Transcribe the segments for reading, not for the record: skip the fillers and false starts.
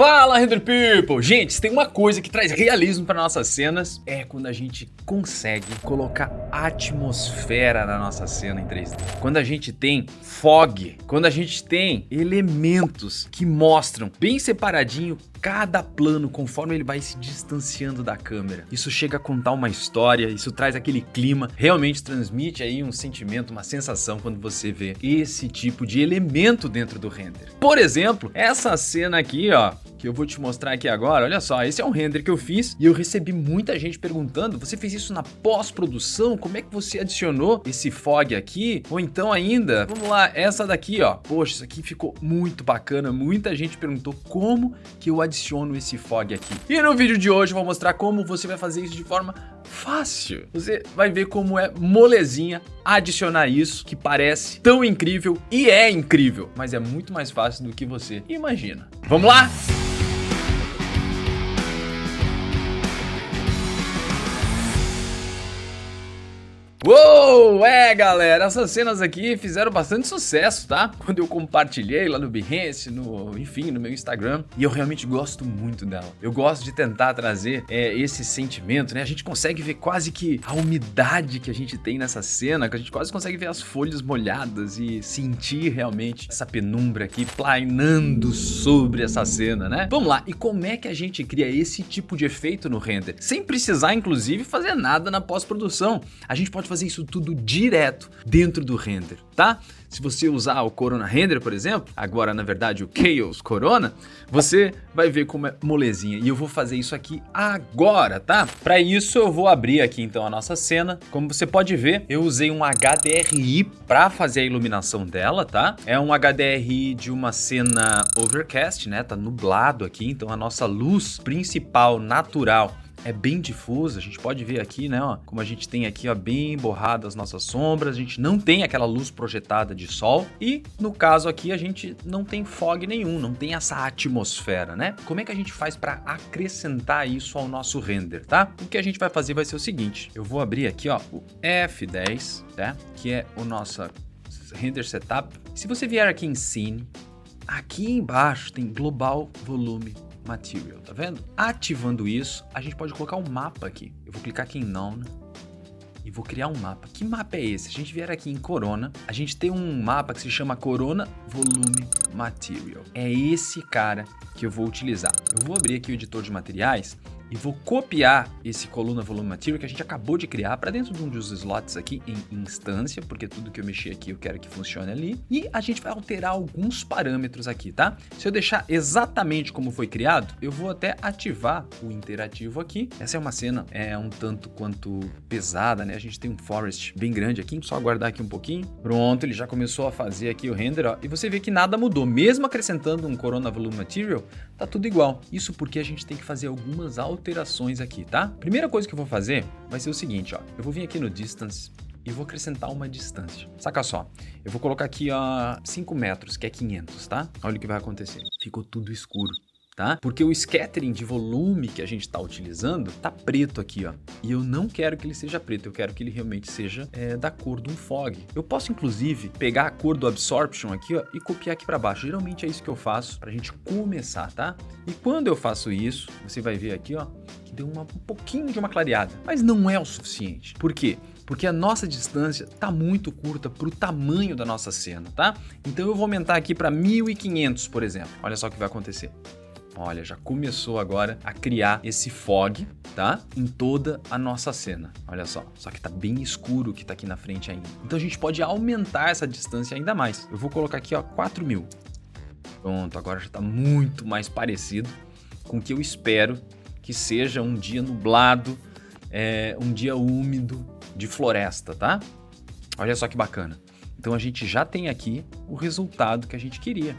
Fala, Render People! Gente, se tem uma coisa que traz realismo para nossas cenas, é quando a gente consegue colocar atmosfera na nossa cena em 3D. Quando a gente tem fog, quando a gente tem elementos que mostram bem separadinho cada plano conforme ele vai se distanciando da câmera. Isso chega a contar uma história, isso traz aquele clima, realmente transmite aí um sentimento, uma sensação quando você vê esse tipo de elemento dentro do render. Por exemplo, essa cena aqui, ó, que eu vou te mostrar aqui agora, olha só, esse é um render que eu fiz e eu recebi muita gente perguntando, você fez isso na pós-produção? Como é que você adicionou esse fog aqui? Ou então ainda, vamos lá, essa daqui, ó, poxa, isso aqui ficou muito bacana, muita gente perguntou como que eu adiciono esse fog aqui. E no vídeo de hoje eu vou mostrar como você vai fazer isso de forma fácil. Você vai ver como é molezinha adicionar isso, que parece tão incrível e é incrível, mas é muito mais fácil do que você imagina. Vamos lá? Uou, galera, essas cenas aqui fizeram bastante sucesso, tá? Quando eu compartilhei lá no Behance, enfim, no meu Instagram, e eu realmente gosto muito dela. Eu gosto de tentar trazer esse sentimento, né? A gente consegue ver quase que a umidade que a gente tem nessa cena, que a gente quase consegue ver as folhas molhadas e sentir realmente essa penumbra aqui plainando sobre essa cena, né? Vamos lá, e como é que a gente cria esse tipo de efeito no render? Sem precisar, inclusive, fazer nada na pós-produção. A gente pode fazer isso tudo direto dentro do render, tá? Se você usar o Corona Render, por exemplo, agora na verdade o Chaos Corona, você vai ver como é molezinha. E eu vou fazer isso aqui agora, tá? Para isso eu vou abrir aqui então a nossa cena. Como você pode ver, eu usei um HDRI para fazer a iluminação dela, tá? É um HDRI de uma cena overcast, né? Tá nublado aqui, então a nossa luz principal natural é bem difusa, a gente pode ver aqui, né, ó, como a gente tem aqui, ó, bem borrada as nossas sombras, a gente não tem aquela luz projetada de sol e, no caso aqui, a gente não tem fog nenhum, não tem essa atmosfera, né? Como é que a gente faz para acrescentar isso ao nosso render, tá? O que a gente vai fazer vai ser o seguinte, eu vou abrir aqui, ó, o F10, tá? Que é o nosso render setup. Se você vier aqui em Scene, aqui embaixo tem Global Volume Material, tá vendo? Ativando isso, a gente pode colocar um mapa aqui. Eu vou clicar aqui em None e vou criar um mapa. Que mapa é esse? Se a gente vier aqui em Corona, a gente tem um mapa que se chama Corona Volume Material. É esse cara que eu vou utilizar. Eu vou abrir aqui o editor de materiais e vou copiar esse coluna volume material que a gente acabou de criar para dentro de um dos slots aqui em instância, porque tudo que eu mexi aqui eu quero que funcione ali. E a gente vai alterar alguns parâmetros aqui, tá? Se eu deixar exatamente como foi criado, eu vou até ativar o interativo aqui. Essa é uma cena um tanto quanto pesada, né? A gente tem um forest bem grande aqui, só aguardar aqui um pouquinho. Pronto, ele já começou a fazer aqui o render, ó. E você vê que nada mudou, mesmo acrescentando um Corona Volume Material, tá tudo igual. Isso porque a gente tem que fazer algumas alterações aqui, tá? Primeira coisa que eu vou fazer vai ser o seguinte, ó. Eu vou vir aqui no Distance e vou acrescentar uma distância. Saca só, eu vou colocar aqui, ó, 5 metros, que é 500, tá? Olha o que vai acontecer. Ficou tudo escuro, tá? Porque o scattering de volume que a gente tá utilizando tá preto aqui, ó. E eu não quero que ele seja preto, eu quero que ele realmente seja da cor de um fog. Eu posso, inclusive, pegar a cor do Absorption aqui, ó, e copiar aqui para baixo. Geralmente é isso que eu faço pra gente começar, tá? E quando eu faço isso, você vai ver aqui, ó, que deu um pouquinho de uma clareada. Mas não é o suficiente. Por quê? Porque a nossa distância tá muito curta para o tamanho da nossa cena, tá? Então eu vou aumentar aqui para 1500, por exemplo. Olha só o que vai acontecer. Olha, já começou agora a criar esse fog, tá? Em toda a nossa cena. Olha só que tá bem escuro o que tá aqui na frente ainda. Então a gente pode aumentar essa distância ainda mais. Eu vou colocar aqui, ó, 4000. Pronto, agora já tá muito mais parecido com o que eu espero que seja um dia nublado, um dia úmido de floresta, tá? Olha só que bacana. Então a gente já tem aqui o resultado que a gente queria.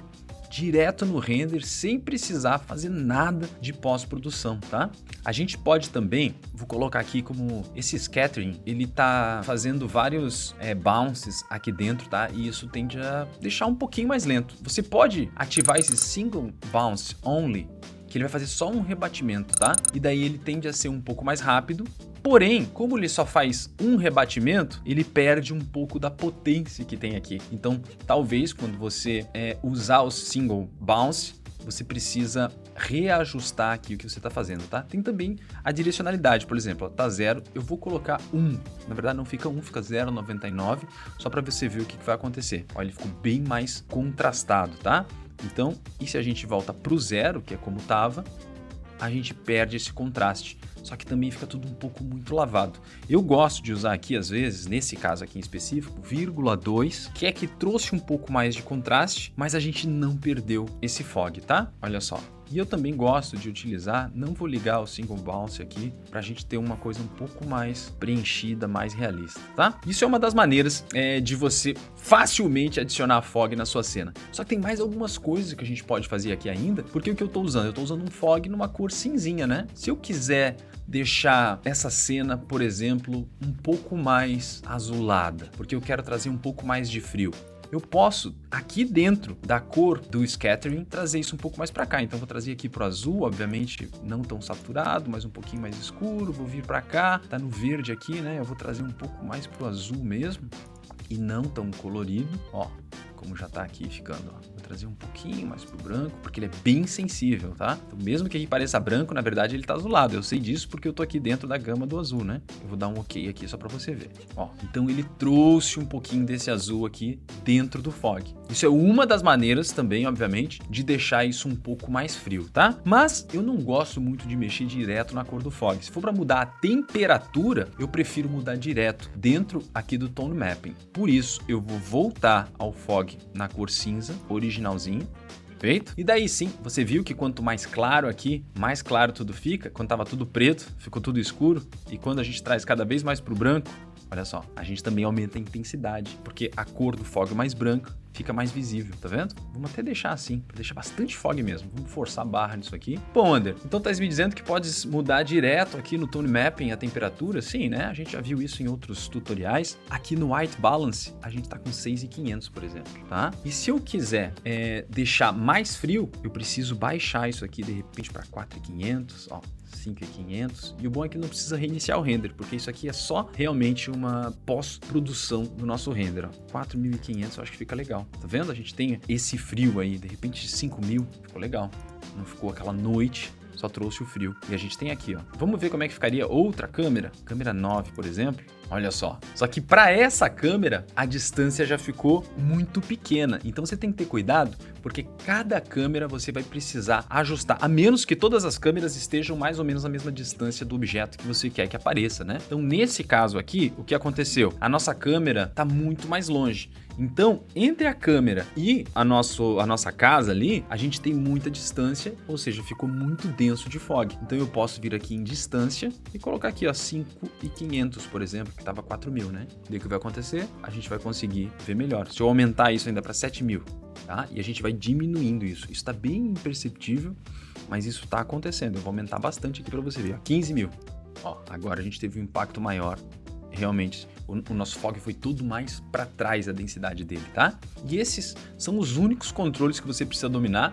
Direto no render, sem precisar fazer nada de pós-produção, tá? A gente pode também, vou colocar aqui como esse scattering, ele tá fazendo vários bounces aqui dentro, tá? E isso tende a deixar um pouquinho mais lento. Você pode ativar esse single bounce only, que ele vai fazer só um rebatimento, tá? E daí ele tende a ser um pouco mais rápido. Porém, como ele só faz um rebatimento, ele perde um pouco da potência que tem aqui. Então, talvez quando você usar o single bounce, você precisa reajustar aqui o que você está fazendo, tá? Tem também a direcionalidade, por exemplo, ó, tá 0, eu vou colocar 1. Na verdade não fica 1, fica 0,99, só para você ver o que vai acontecer. Ó, ele ficou bem mais contrastado, tá? Então, e se a gente volta pro 0, que é como estava, a gente perde esse contraste. Só que também fica tudo um pouco muito lavado. Eu gosto de usar aqui, às vezes, nesse caso aqui em específico, 0,2, que é que trouxe um pouco mais de contraste, mas a gente não perdeu esse fog, tá? Olha só. E eu também gosto de utilizar, não vou ligar o Single Bounce aqui, pra gente ter uma coisa um pouco mais preenchida, mais realista, tá? Isso é uma das maneiras de você facilmente adicionar fog na sua cena. Só que tem mais algumas coisas que a gente pode fazer aqui ainda, porque o que eu tô usando? Eu tô usando um fog numa cor cinzinha, né? Se eu quiser deixar essa cena, por exemplo, um pouco mais azulada, porque eu quero trazer um pouco mais de frio, eu posso, aqui dentro da cor do scattering, trazer isso um pouco mais para cá. Então, vou trazer aqui pro azul, obviamente não tão saturado, mas um pouquinho mais escuro. Vou vir para cá, tá no verde aqui, né? Eu vou trazer um pouco mais pro azul mesmo e não tão colorido, ó. Como já tá aqui ficando, ó. Vou trazer um pouquinho mais pro branco, porque ele é bem sensível, tá? Então, mesmo que aqui pareça branco, na verdade ele tá azulado. Eu sei disso porque eu tô aqui dentro da gama do azul, né? Eu vou dar um ok aqui só pra você ver. Ó, então ele trouxe um pouquinho desse azul aqui dentro do fog. Isso é uma das maneiras também, obviamente, de deixar isso um pouco mais frio, tá? Mas eu não gosto muito de mexer direto na cor do fog. Se for pra mudar a temperatura, eu prefiro mudar direto dentro aqui do Tone Mapping. Por isso, eu vou voltar ao fog na cor cinza, originalzinho, perfeito? E daí sim, você viu que quanto mais claro aqui, mais claro tudo fica. Quando tava tudo preto, ficou tudo escuro. E quando a gente traz cada vez mais pro branco, olha só, a gente também aumenta a intensidade, porque a cor do fog mais branca fica mais visível, tá vendo? Vamos até deixar assim, para deixar bastante fog mesmo. Vamos forçar a barra nisso aqui. Bom, Ander, então tá me dizendo que pode mudar direto aqui no Tone Mapping a temperatura? Sim, né? A gente já viu isso em outros tutoriais. Aqui no White Balance, a gente tá com 6.500, por exemplo, tá? E se eu quiser deixar mais frio, eu preciso baixar isso aqui, de repente, para 4.500, ó. 5.500, e o bom é que não precisa reiniciar o render, porque isso aqui é só realmente uma pós-produção do nosso render, ó. 4.500 eu acho que fica legal, tá vendo? A gente tem esse frio aí, de repente 5.000, ficou legal, não ficou aquela noite, só trouxe o frio. E a gente tem aqui, ó, vamos ver como é que ficaria outra câmera, câmera 9, por exemplo. Olha só, só que para essa câmera a distância já ficou muito pequena, então você tem que ter cuidado, porque cada câmera você vai precisar ajustar, a menos que todas as câmeras estejam mais ou menos a mesma distância do objeto que você quer que apareça, né? Então nesse caso aqui, o que aconteceu? A nossa câmera está muito mais longe. Então, entre a câmera e a nossa casa ali, a gente tem muita distância, ou seja, ficou muito denso de fog. Então eu posso vir aqui em distância e colocar aqui, ó, 5.500, por exemplo, que estava 4.000, né? Daí o que vai acontecer? A gente vai conseguir ver melhor. Se eu aumentar isso ainda para 7.000, tá? E a gente vai diminuindo isso. Isso está bem imperceptível, mas isso está acontecendo. Eu vou aumentar bastante aqui para você ver, ó, 15.000. Ó, agora a gente teve um impacto maior. Realmente, o nosso fog foi tudo mais para trás a densidade dele, tá? E esses são os únicos controles que você precisa dominar.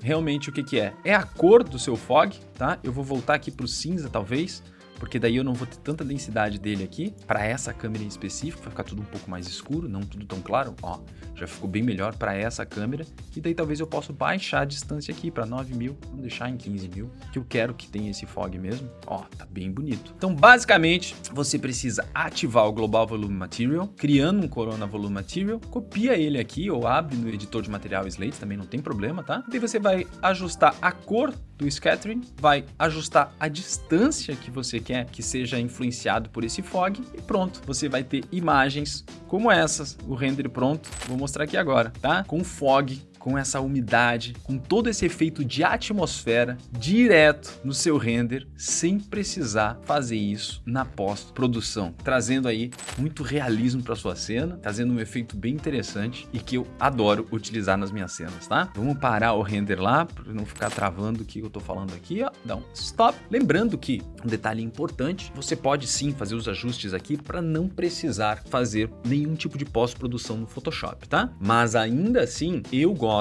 Realmente, o que é? É a cor do seu fog, tá? Eu vou voltar aqui para o cinza, talvez, porque daí eu não vou ter tanta densidade dele aqui, para essa câmera em específico, vai ficar tudo um pouco mais escuro, não tudo tão claro, ó, já ficou bem melhor para essa câmera, e daí talvez eu possa baixar a distância aqui para 9.000, vamos deixar em 15.000, que eu quero que tenha esse fog mesmo, ó, tá bem bonito. Então, basicamente, você precisa ativar o Global Volume Material, criando um Corona Volume Material, copia ele aqui, ou abre no editor de material Slate, também não tem problema, tá? Daí você vai ajustar a cor do scattering, vai ajustar a distância que você quer que seja influenciado por esse fog e pronto, você vai ter imagens como essas, o render pronto, vou mostrar aqui agora, tá? Com fog, com essa umidade, com todo esse efeito de atmosfera direto no seu render, sem precisar fazer isso na pós-produção, trazendo aí muito realismo para sua cena, trazendo um efeito bem interessante e que eu adoro utilizar nas minhas cenas, tá? Vamos parar o render lá, para não ficar travando o que eu tô falando aqui, ó, dá um stop. Lembrando que um detalhe importante, você pode sim fazer os ajustes aqui para não precisar fazer nenhum tipo de pós-produção no Photoshop, tá? Mas ainda assim, eu gosto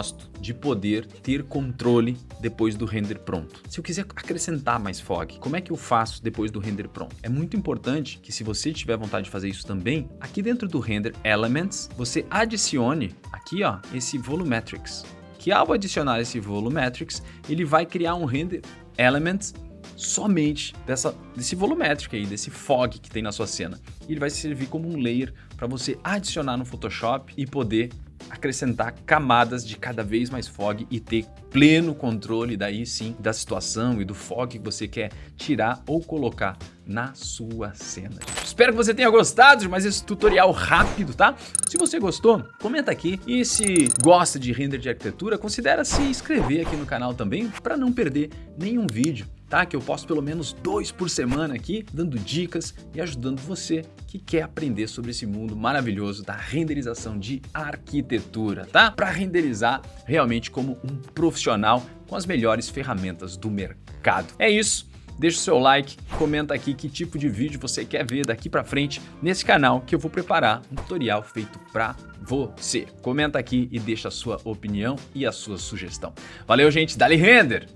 de poder ter controle depois do render pronto. Se eu quiser acrescentar mais fog, como é que eu faço depois do render pronto? É muito importante que, se você tiver vontade de fazer isso também, aqui dentro do Render Elements, você adicione aqui, ó, esse Volumetrics, que ao adicionar esse volumetrics, ele vai criar um render element somente desse volumetric aí, desse fog que tem na sua cena. E ele vai servir como um layer para você adicionar no Photoshop e poder acrescentar camadas de cada vez mais fog e ter pleno controle daí sim da situação e do fog que você quer tirar ou colocar na sua cena. Espero que você tenha gostado de mais esse tutorial rápido, tá? Se você gostou, comenta aqui e se gosta de render de arquitetura, considera se inscrever aqui no canal também para não perder nenhum vídeo, tá? Que eu posto pelo menos 2 por semana aqui, dando dicas e ajudando você que quer aprender sobre esse mundo maravilhoso da renderização de arquitetura, tá? Para renderizar realmente como um profissional com as melhores ferramentas do mercado. É isso. Deixa o seu like, comenta aqui que tipo de vídeo você quer ver daqui pra frente nesse canal que eu vou preparar um tutorial feito pra você. Comenta aqui e deixa a sua opinião e a sua sugestão. Valeu, gente, dá-lhe render!